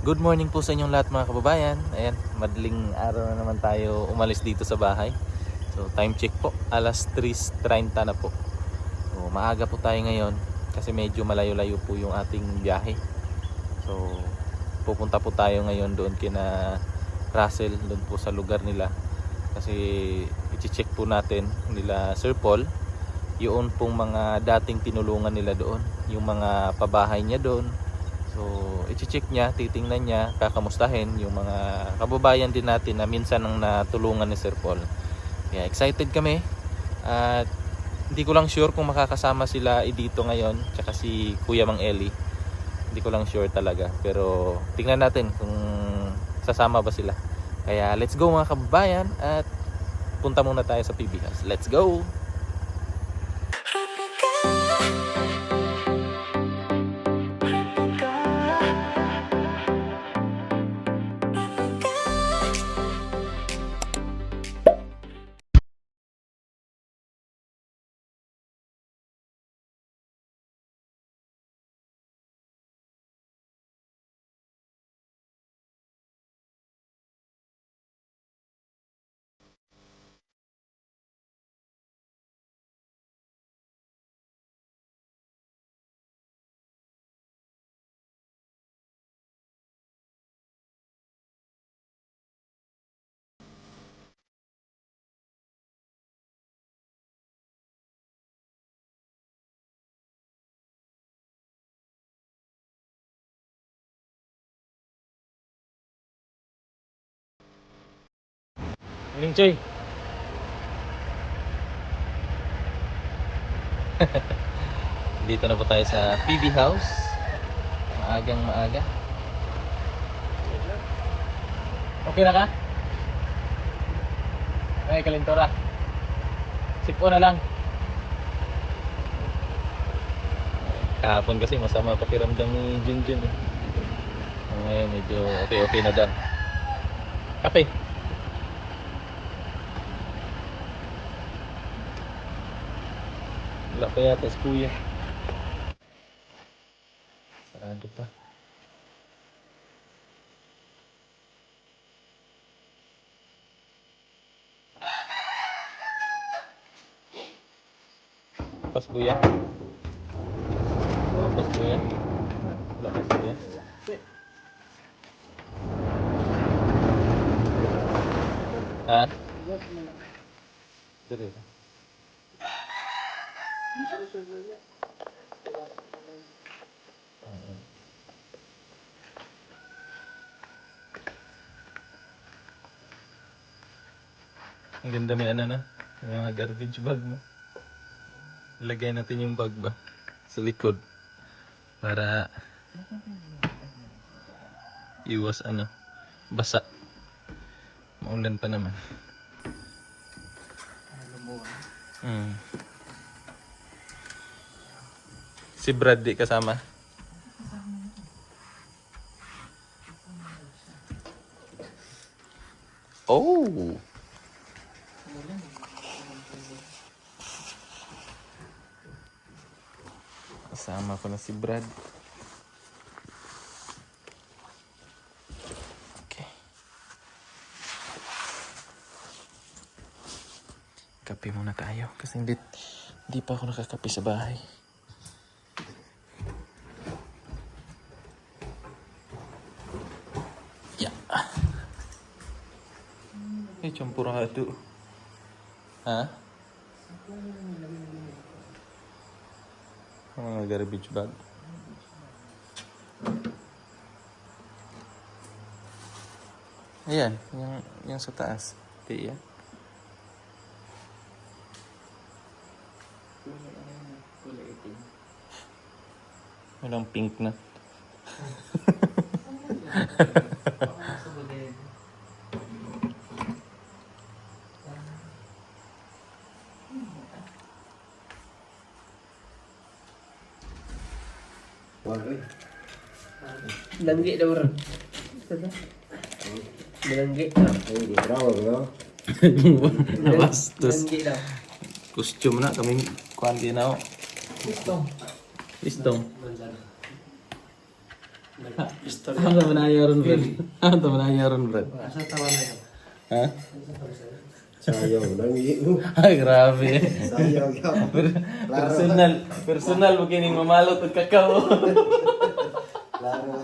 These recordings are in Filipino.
Good morning po sa inyong lahat mga kababayan. Ayan, madaling araw na naman tayo umalis dito sa bahay. So time check po, alas 3:30 na po. So maaga po tayo ngayon kasi medyo malayo-layo po yung ating biyahe. So pupunta po tayo ngayon doon kina Russell, doon po sa lugar nila. Kasi i-check po natin nila Sir Paul yung pong mga dating tinulungan nila doon, yung mga pabahay niya doon. So, i-check niya, titingnan niya, kakamustahin yung mga kababayan din natin na minsan ang natulungan ni Sir Paul. Kaya excited kami at hindi ko lang sure kung makakasama sila dito ngayon, tsaka si Kuya Mang Eli. Hindi ko lang sure talaga, pero tingnan natin kung sasama ba sila. Kaya let's go mga kababayan at punta muna tayo sa PB House. Let's go! Morning, Choy. Dito na po tayo sa PB House. Maagang maaga. Okay na ka? Ay, kalintora. Sipo na lang. Kahapon kasi masama pakiramdam ni Junjun. Ngayon medyo okay na daw. Kape. Wala pa yata si Kuya. Sarado pa. Pas Kuya. Pas Kuya. Wala pas Kuya. Ha? Serius. Ang ganda may ano na. May mga garbage bag mo. Ilagay natin yung bag ba sa likod para iwas ano, basa. Maulan pa naman. Si Brad di kasama. Oh. Kasama ko na si Brad. Okay. Kape muna tayo kasi hindi pa ako nakakape sa bahay. Yeah. Campur itu. Ha? Mga garbage bag. Ayan, yung sa taas. Okay, yan. Walang pink na. Langgi daw rin. Langgi. Hindi, bravo bro. Bastos. Langgi daw. Costume na kami kuan din ako. Gusto. Listong. Ano ba nangyari, Brad? Ano ba nangyari, Brad? Asa tawa na yun? Ha? Sayang, nangiinom. Ay, grabe. Sayang, yap. Personal mo kining mamalot og kakao. Klaro.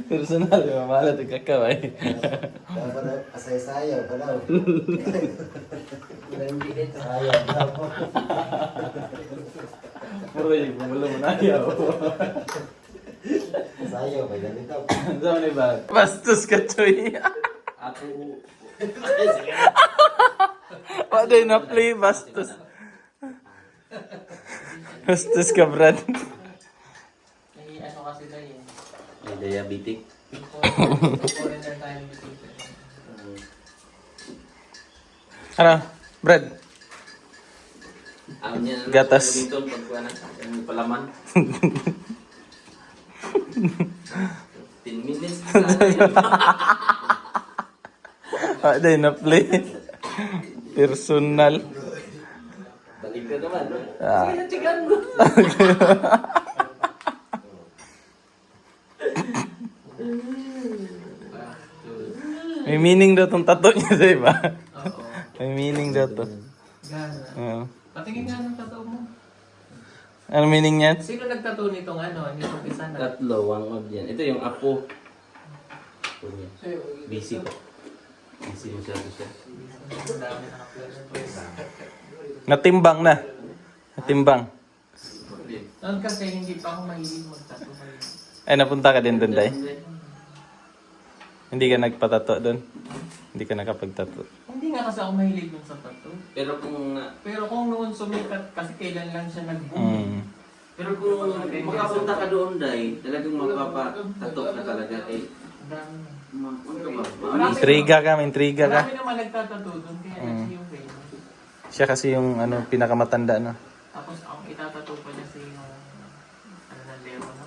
Personal, mamalot og kakao ay. Dapat na, asay-sayaw pa daw. Sayang, yap. Puro yung bumulo mo na ayaw. Sayaw, may ganito. Saan ni ba? Bastos ka, Choy. Ako, Wala na play, bastos. Bastos ka, Brad. May ano kasi na yun. may diabetic. Foreigner tayo music. Ano, Brad? Gatas. Dito, pagkuha na. Yung palaman. 10 minutes. Wala na play. Personal. Balik ka naman, no? Ah. May meaning daw tong tattoo niya, di ba? Oo. May meaning daw to. Gana. Oo. Patingin nga ng tattoo mo. Ano meaning niyan? Sino nagtattoo nitong ano? Nitong isa na? Tatlo, one of yan. Ito yung apo. Apo niya. Busy po. Busy masyado siya. Ang dami naka-plus. Natimbang na. Natimbang. Noon kasi hindi pa ako mahilig mag-tattoo. Ay, napunta ka din doon, Day? Hindi ka nagpatato doon? Hindi ka nakapagtato? Hindi nga kasi ako mahilig dun sa tattoo. Pero kung Pero kung noon sumikat, kasi kailan lang siya nag-boom. Mm. pero kung makapunta ka doon, Day, talagang magpapatatok na talaga. Eh, Ang dami na. Intriga ka, may intriga ka. Marami naman nagtatattoo dun, kaya kasi yung way. Siya kasi yung ano, pinakamatanda, no? Tapos ang itatattoo pa niya sa yung ano na Leo, no?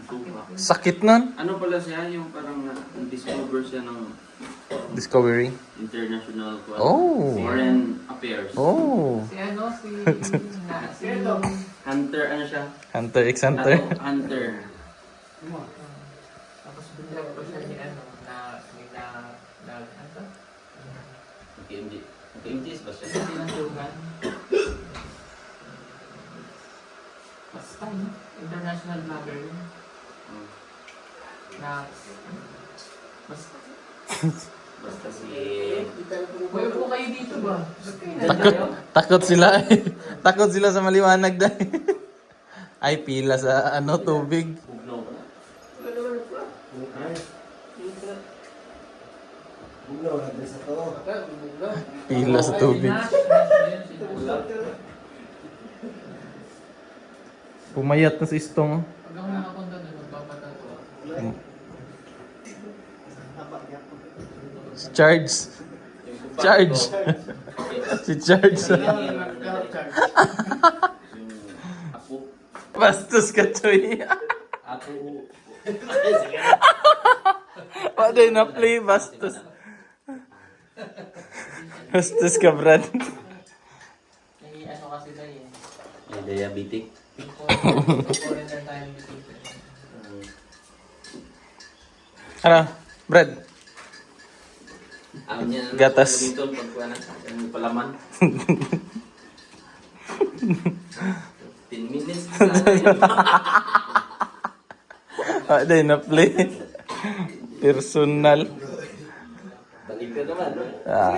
suka. Sakit nun. Ano pala siya, yung parang na-discover siya ng Discovery. international Oh. foreign affairs. Oh. Si ano, si Hunter, ano siya? Hunter x Hunter. Hunter. Tapos binilag pa siya ni ano, ano to? KMGS ba siya? Hindi ng lugan. Basta yun, international vlogger yun. Na, basta. Basta si... Pwede po kayo dito ba? Takot sila eh. Takot sila sa maliwanag dahil. Ay, pila sa ano, tubig. Bugno. Bugno, nandun sa to. Pila sa tubig. Pumayat na si Istong. Pag ako nakapunta doon, magpapatato. Si Charge. Charge. Si Charge. Yung apo. Bastos ka, Choy. Apo. Wala na play, bastos. Bastos ka, Brad. May ano kasi na yun. May diabetic. Foreigner tayo music. Ano, Brad? Gatas. Dito, pagkuha na. Yung palaman. 10 minutes. Wala na play. Personal. Balik ka naman, no? Ah.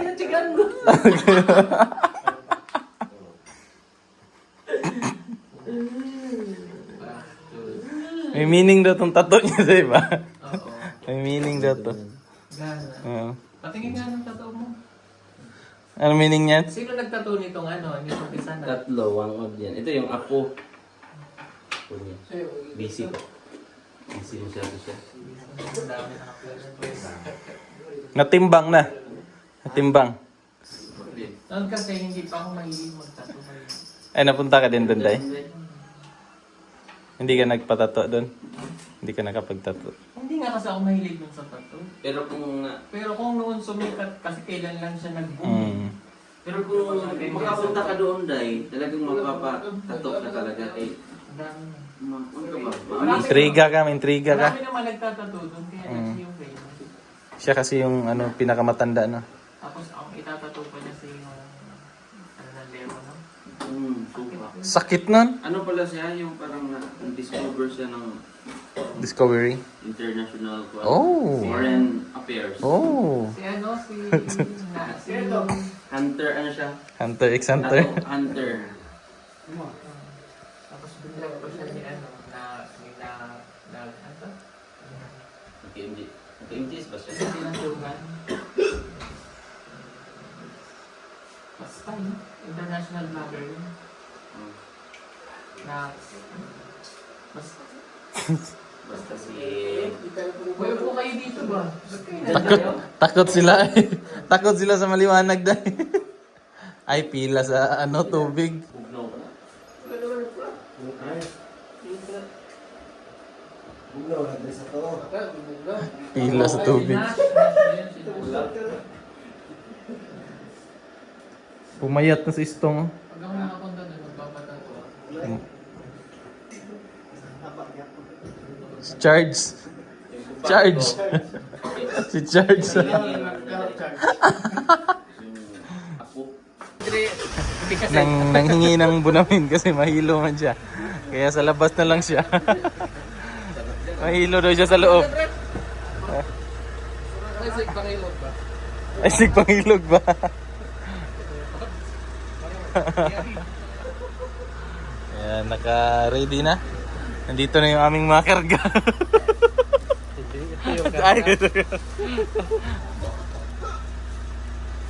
May meaning daw tong tattoo niya, di ba? Oo. May meaning daw to. Gana. Oo. Patingin nga ng tattoo mo. Ano meaning niyan? Sino nagtattoo nitong ano, nitong isa na? Tatlo, one of yan. Ito yung apo. Apo niya. Busy po. Busy masyado siya. Ang dami naka-plus. Natimbang na. Natimbang. Noon kasi hindi pa ako mahilig mag-tattoo. Ay, napunta ka din doon, Day? Hindi ka nagpatato doon? Hindi ka nakapagtato? Hindi nga kasi ako mahilig dun sa tattoo. Pero kung Pero kung noon sumikat, kasi kailan lang siya nag-boom. Mm. pero kung makapunta ka doon, Day, talagang magpapatatok na talaga. Eh, Ang dami na. Intriga ka, may intriga ka. Marami naman nagtatato doon, kaya Mm. siya yung famous. Siya kasi yung ano, pinakamatanda, no? Tapos ang itatato pa niya sa yung ano na lero, no? Suka. Sakit nun. Ano pala siya? Yung parang discover siya ng Discovery. international Oh. foreign affairs. Oh. Si ano, si Hunter, ano siya? Hunter x Hunter. Hunter. tapos biglang pa siya ni ano, ano to? KMGs ba siya? Sinasugan. Basta yun, international vlogger yun. Na, Basta si... Kuya po kayo dito ba? Takot sila eh. Takot sila sa maliwanag dahil. Ay, pila sa ano, tubig. Bugnaw ka na. Bugnaw na din sa to. Pila sa tubig. Pumayat na si Istong. Pag ako nakapunta doon, magpapatato. Si Charge. Charge. Si Charge. Ako. Nanghingi ng bunamin kasi mahilo man siya. Kaya sa labas na lang siya. Mahilo daw siya sa loob. Ay, sigpangilog ba? Ayan, naka-ready na. Nandito na yung aming mga karga. Ay, ito yun.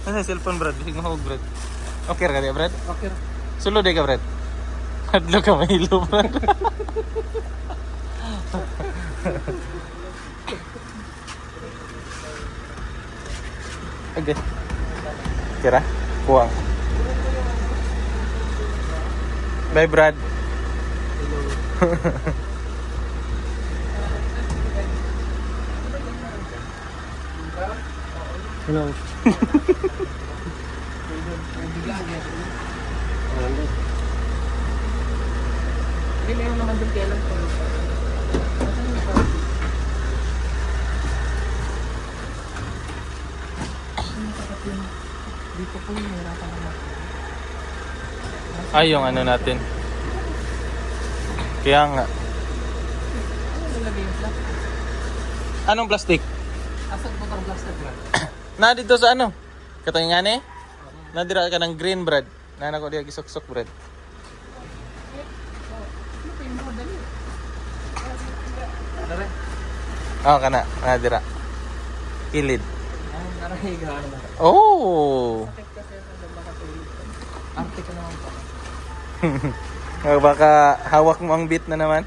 Ano yung cellphone, Brad? Hindi mahawag, Brad. Okay ka Brad? Okay. Sulod ka, Brad. Hadlo ka, mahilo, Brad. Okay. Kira? Kuwang. Bye, Brad. Hello. Hindi, meron naman doon kailan ko. Dito po yung mahirapan naman. Ay, yung ano natin. Kaya nga. Ano nilagay yung flat? Anong plastic? Asan po itong plastic ba? Na dito sa ano? Katong nga ni? Nadira ka ng green, Brad. Nana ko diya gisok-sok, Brad. Ano pa yung model yun? Tara. Oh, kana. Nadira. Kilid. Narahiga ano ba? Oh! Arte ko naman po. Baka hawak mo ang beat na naman.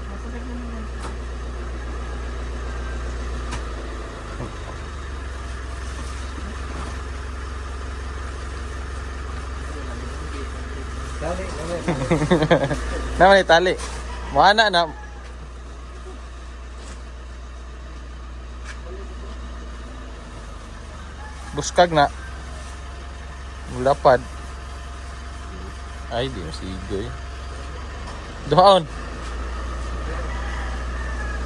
Masakit na naman. Naman itali. Muana na. Buskag na. Mulapad. Ay, di mo sigoy. Duhaon.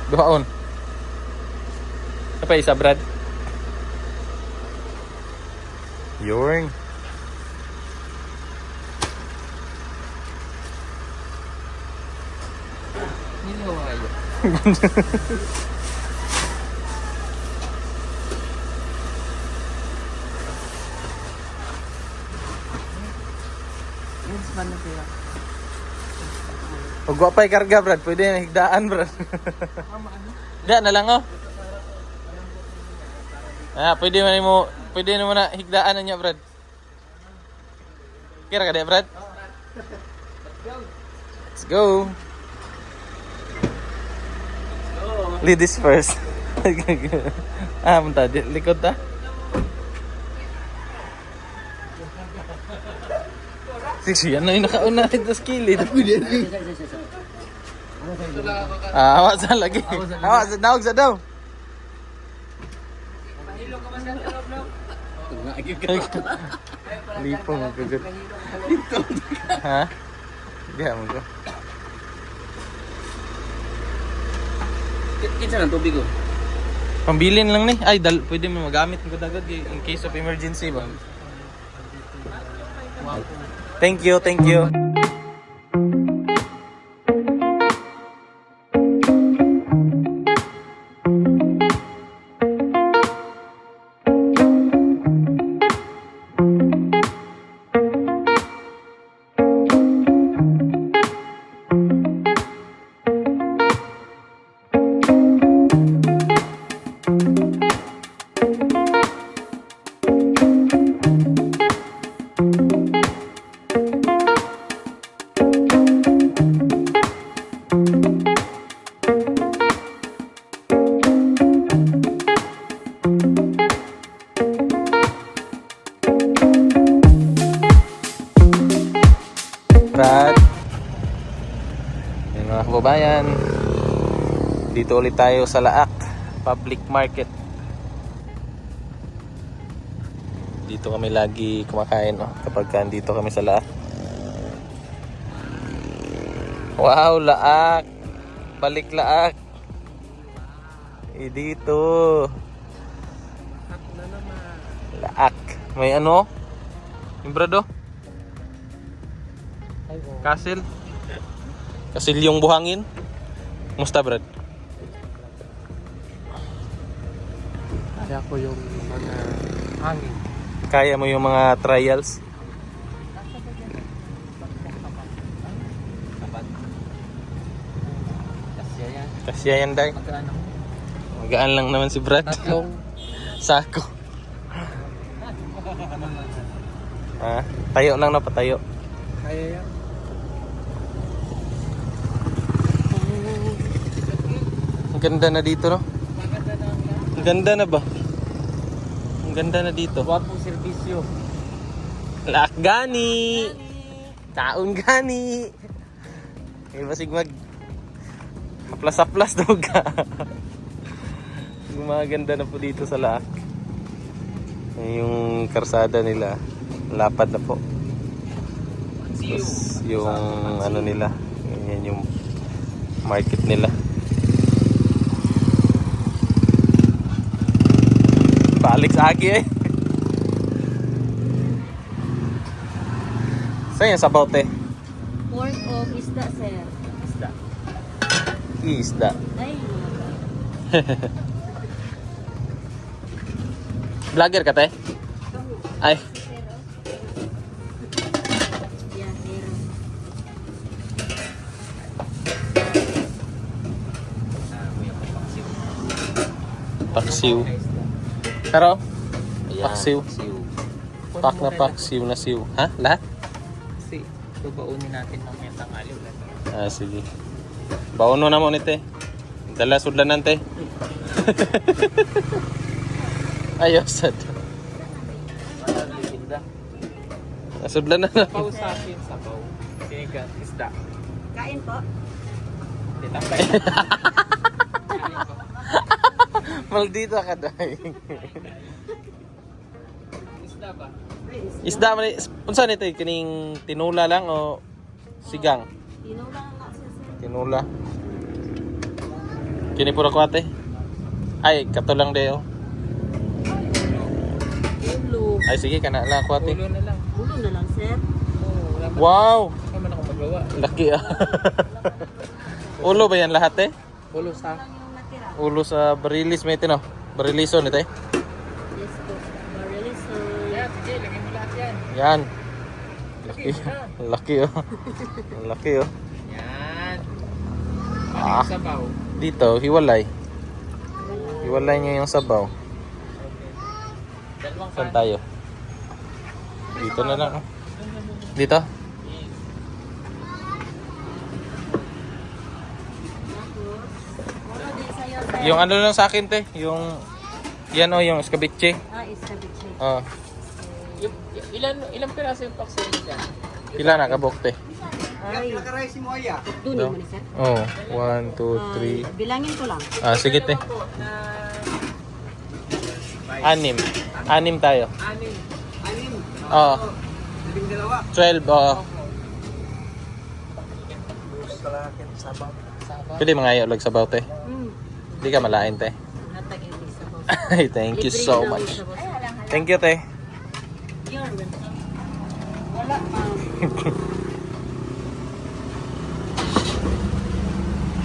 Duhaon. Apa isa, Brad? Yorn. Niliwayo. Yes, banda sila. Huwag wapay karga, Brad. Pwede na higdaan, Brad. Higda na lang, oh. Ah, pwede mo na higdaan na niya, Brad. Kira ka di, Brad? Let's go. Ladies first. Munta. Likod ta. Siksi, yan na yung nakauna ito sa kilid. Hawa sa lagi. Hawa sa naog sa daw. Lipo mo kagat. Ha? Diyan mo ko. Kinsa ng tubig ko? Pambilin lang ni. Ay, pwede mo magamit ng kadagad in case of emergency ba. Thank you, thank you. Brad. Yan mga kababayan. Dito ulit tayo sa Laak Public Market. Dito kami lagi kumakain kapag dito kami sa Laak. Wow, Laak. Balik Laak. Dito. Laak. May ano? Yung Brado? Kasil. Kasil yung buhangin. Musta, Brad? Kaya ko yung mga hangin. Kaya mo yung mga trials? Kasya yan. Kasya yan, Day. Magkano? Magaan lang naman si Brad. Tatlong. Sako. Ha? Tayo lang na patayo. Kaya yan. Ang ganda na dito, no? Maganda na ang Ang ganda na ba? Ang ganda na dito. Wapong serbisyo. Laak gani! Taon gani! May basig maplas-aplas daw ka. Gumaganda na po dito sa Laak. Yung karsada nila, lapad na po. Tapos yung ano nila, yan yung market nila. Balik sa agi eh. Saan yan sa bote? Pork o isda, sir. Isda. Isda. Ay, Vlogger ka, te? Ay, yeah, meron. paksiw. Pero, paksiw. Paksiw. Pak na paksiw na siw. Ha? Lahat? Kasi ito baunin natin mamaya tanghali ulit. Ah, sige. Bauno na mo ni te. Dala sudlanan te. Ayos sad. Sudlanan na. Sabaw sa akin, sabaw. Sinigang, isda. Kain po. Tinapay. Maldita ka dahil. Isda ba? Isda man unsa nito kining tinula lang o sigang? Inulang nga siya, sir. Tinula. Kini pura ko ate. Ay, kato lang de oh. Ulo. Ay sige kana lang ko ate. Ulo na lang. Ulo na lang, sir. Oo, wala man. Wow, Wala man ako magawa. laki ah. Ulo ba yan lahat eh? Ulo sa Lang yung natira. Ulo sa barilis may tino. Barilison ito eh. Yes po. Barely, sir. Yan, sige, lagyan mo lahat yan. Yan. Laki. Laki oh. Laki oh. Yan. Ah. Ano yung sabaw? Dito, hiwalay. Hiwalay niyo yung sabaw. Dalawang Saan kanin. tayo? Dito na lang. Oh. Dito? Ano din sa'yo, sir? Yung ano lang sa akin te, yung yan oh, yung escabeche. Ah, iskabiche. Oh, Ilan piraso yung paksin dyan? pila na kabok te? Ay, doon Ito? mo ni, sir. Oh, 1 2 3. Bilangin ko lang. Ah, sige te. Na 6. 6 tayo. anim. Oh. 12 oh. kalakit, sabaw. Pwede mga ayaw lag sabaw te. Hindi ka malain te. Natag yung isa po. Ay, thank you so much. Thank you te. You're welcome. Wala, ma'am.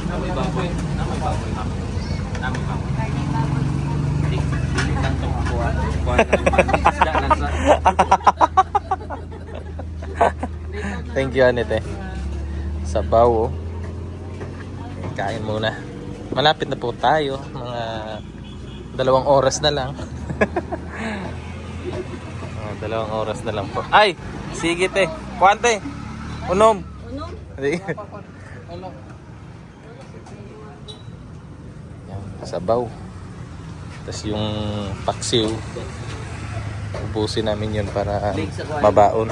Namoy baboy. Namoy baboy. Namoy baboy. Karne baboy. Dili tantong kuha. Kuha lang sa. Thank you Anete. Sabaw oh. Kain muna. Malapit na po tayo. Mga 2 oras na lang. Mga 2 oras na lang po. Ay! Sige te. Kuwante. Unom. Unom? Yan, sabaw. Tapos yung paksiw. Ubusin namin yun para mabaon.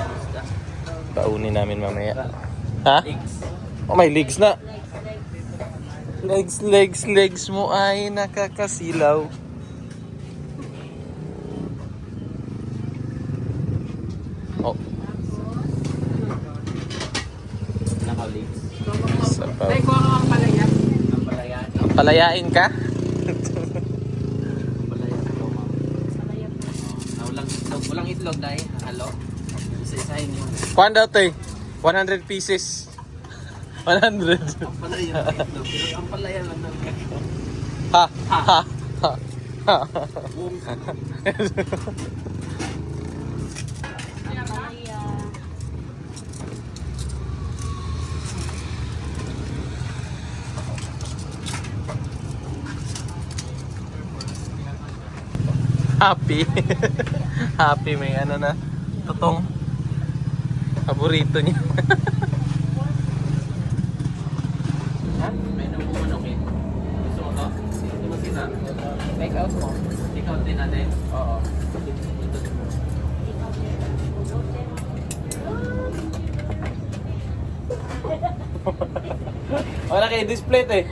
Baunin namin mamaya. Ha? Oh, may legs na. Legs mo ay nakakasilaw. Oh, Nakalips. sabaw. Ay, kuha ka ang palaya. Ang palayan. Palayain ka? Palayan ko, ma'am. Walang itlog dahil. Halo. Isa-isahin mo. Kuan daw to 100 pieces. 100. Ang palayan ang itlog. Pero ang palayan lang ng Ha? Ha? Ha? Ha? Papaya. Happy. Happy may ano na. Totong. Paborito niya. Ha? May namumunok eh. Gusto mo to? Gusto mo sila? Take out mo. Take out din natin. Oo. Wala kayo display eh.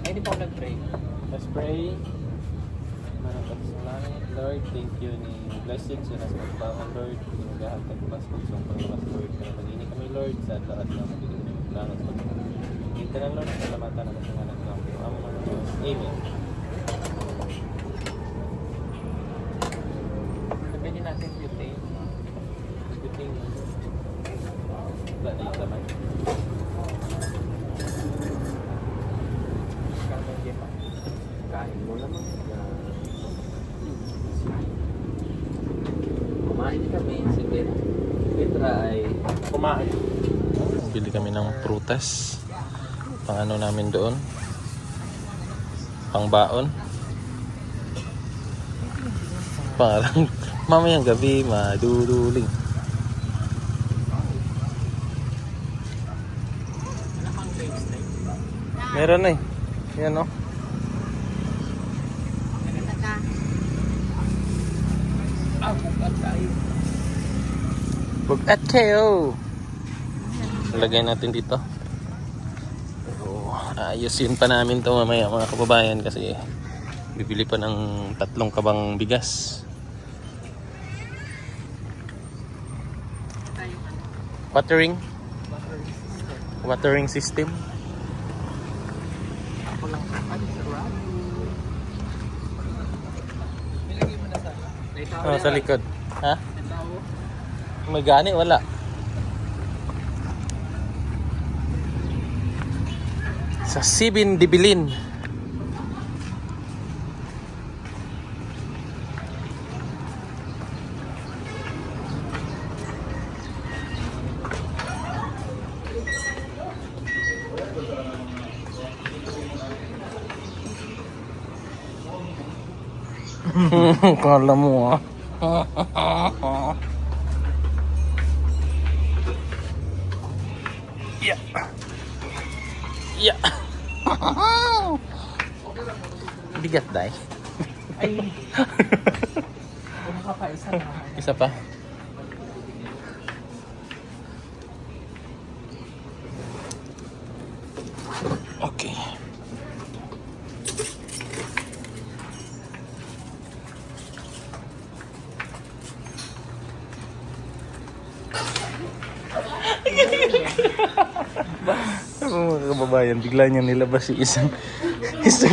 Ay, di pa ako nag-pray. Let's pray. Lord, thank you ni blessed siya na sa pagbangon, Lord. Pinagahan ka pas pagsong panglamas, Lord. Pinapagini kami, Lord, sa lahat ng pagkakalangan sa pagkakalangan. Kita na, Lord, salamatan na sa ngalan ng Among mga Diyos. Amen. Sabihin natin butane. Buting wala na yung laman. Kamang di pa. Kain mo naman. Kumain kami. Si Petra ay Kumain. Bili kami ng prutas. Pang ano namin doon. Pang baon. Parang mamayang gabi maduduling. Meron na eh. Yan o. Bugat kayo. Lagay natin dito. Ayusin pa namin to mamaya mga kababayan kasi bibili pa ng 3 kabang bigas. Watering system. Ako lang. Ano sa rap? Nilagay mo na sana. Sa likod. Ha? Itaw. May gani wala. Sa Sibin Dibilin. Kala mo ah. Yeah. Yeah. Bigat dai. Ay. Kung ka pa isa na. Isa pa. Okay. Mga kababayan, bigla niya nilabas yung isang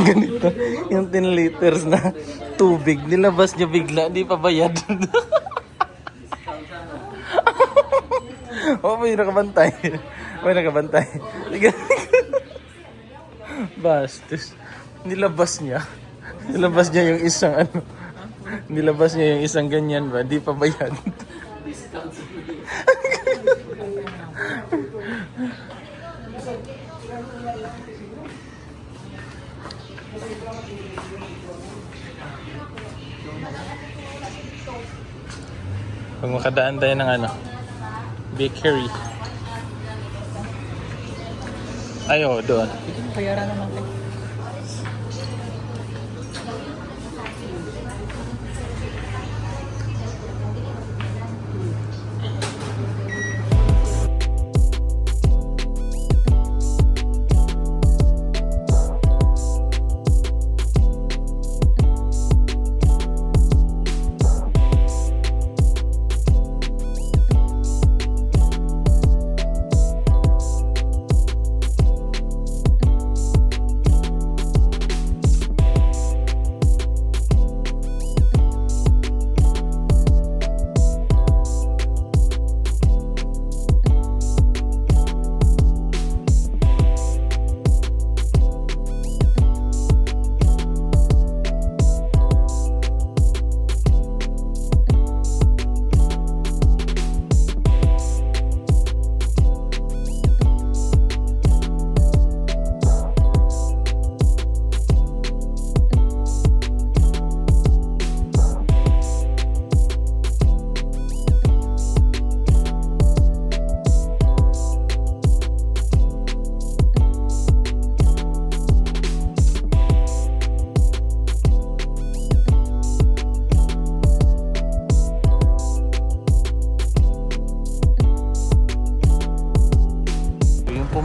ganito. Yung 10 liters na tubig. Nilabas niya bigla, hindi pa bayad. May nakabantay. May nakabantay. Bastos. Nilabas niya. Nilabas niya yung isang ano. Nilabas niya yung isang ganyan ba? Hindi pa bayad. Pag makadaan tayo ng ano, bakery. Ayo, doon. Bayaran naman tayo.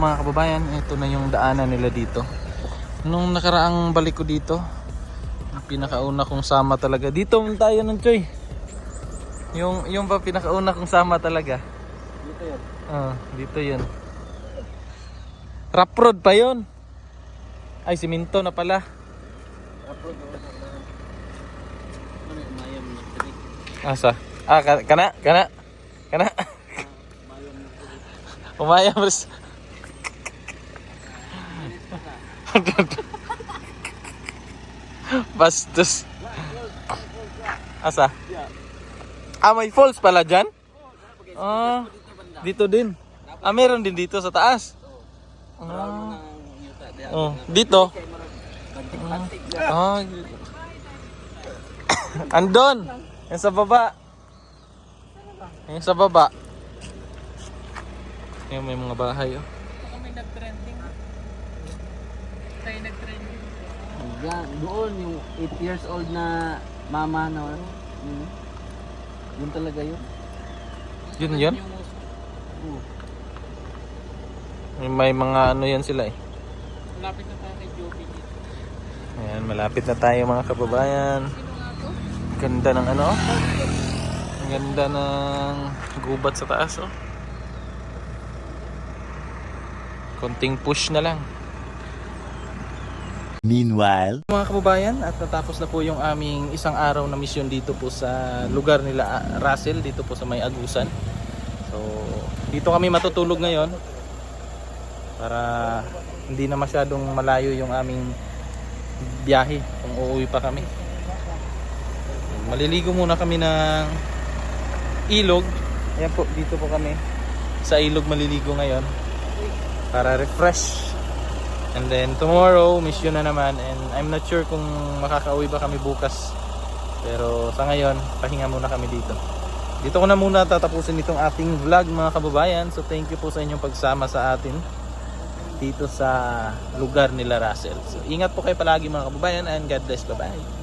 Mga kababayan, ito na yung daanan nila dito. Nung nakaraang balik ko dito, ang pinakauna kong sama talaga. Dito tayo ng Choy. Yung ba pinakauna kong sama talaga? Dito yun. Dito yun. Rough road pa yun. Ay, siminto na pala. Rough road. Ano yung mayam na tinik? Asa? Kana? Umayam res. Bastos. Asa? May falls pala dyan? Dito din. Meron din dito sa taas. Dito. Andon. Yung sa baba. Yung sa baba. Yung may mga bahay. Baka may nag-trending. Tayo nag-trending. Yan, doon yung 8 years old na mama na yun talaga yun. Yun? May mga ano yan sila eh. Malapit na tayo kay Joby dito. Ayan, malapit na tayo mga kababayan. Ganda ng ano. Ang ganda ng gubat sa taas oh. Konting push na lang. Meanwhile, Mga kababayan, at natapos na po yung aming isang araw na misyon dito po sa lugar nila Russell, dito po sa May Agusan. So, dito kami matutulog ngayon para hindi na masyadong malayo yung aming biyahe kung uuwi pa kami. Maliligo muna kami ng ilog. Ayan po, dito po kami sa ilog maliligo ngayon para refresh. And then tomorrow, mission na naman, and I'm not sure kung makakauwi ba kami bukas. Pero sa ngayon, pahinga muna kami dito. Dito ko na muna tatapusin itong ating vlog mga kababayan. So thank you po sa inyong pagsama sa atin dito sa lugar nila Russell. So ingat po kayo palagi mga kababayan, and God bless. Bye bye.